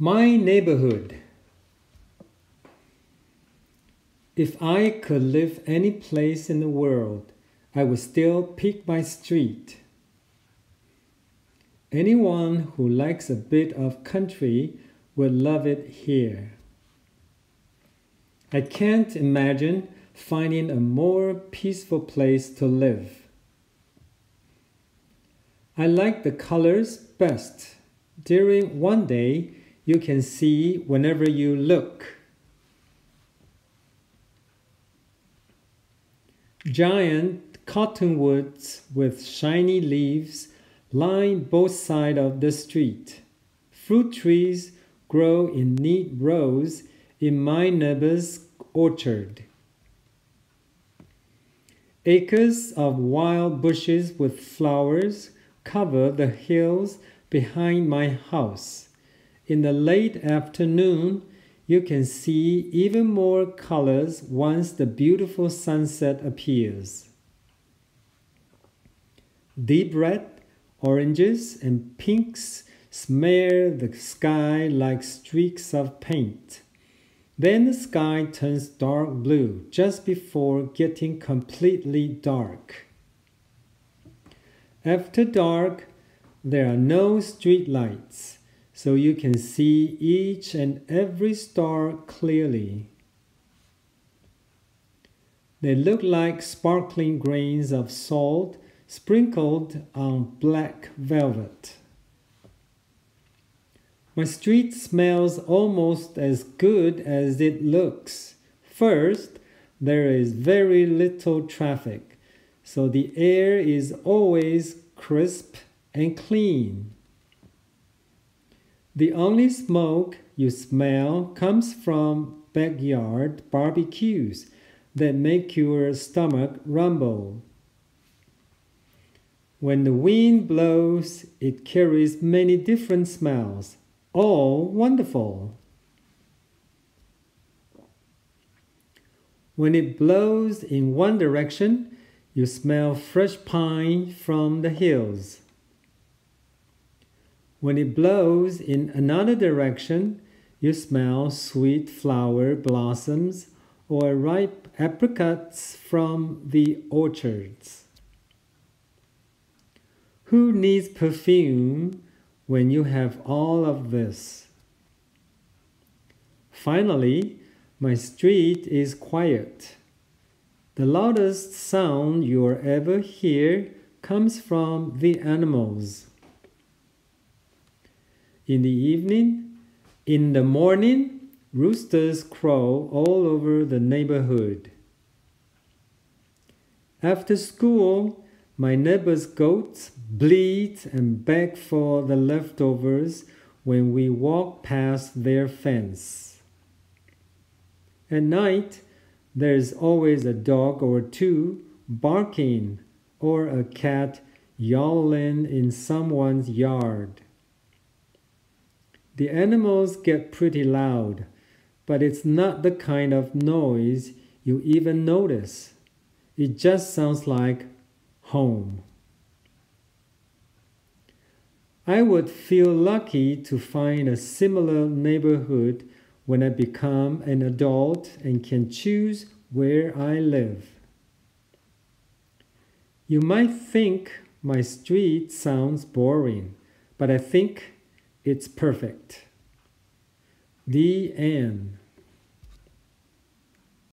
My neighborhood. If I could live any place in the world, I would still pick my street. Anyone who likes a bit of country would love it here. I can't imagine finding a more peaceful place to live. I like the colors best. During one day, you can see whenever you look. Giant cottonwoods with shiny leaves line both sides of the street. Fruit trees grow in neat rows in my neighbor's orchard. Acres of wild bushes with flowers cover the hills behind my house. In the late afternoon, you can see even more colors once the beautiful sunset appears. Deep red, oranges, and pinks smear the sky like streaks of paint. Then the sky turns dark blue just before getting completely dark. After dark, there are no street lights, so you can see each and every star clearly. They look like sparkling grains of salt sprinkled on black velvet. My street smells almost as good as it looks. First, there is very little traffic, so the air is always crisp and clean. The only smoke you smell comes from backyard barbecues that make your stomach rumble. When the wind blows, it carries many different smells, all wonderful. When it blows in one direction, you smell fresh pine from the hills. When it blows in another direction, you smell sweet flower blossoms or ripe apricots from the orchards. Who needs perfume when you have all of this? Finally, my street is quiet. The loudest sound you'll ever hear comes from the animals. In the morning, roosters crow all over the neighborhood. After school, my neighbor's goats bleat and beg for the leftovers when we walk past their fence. At night, there's always a dog or two barking or a cat yowling in someone's yard. The animals get pretty loud, but it's not the kind of noise you even notice. It just sounds like home. I would feel lucky to find a similar neighborhood when I become an adult and can choose where I live. You might think my street sounds boring, but I think it's perfect. The end.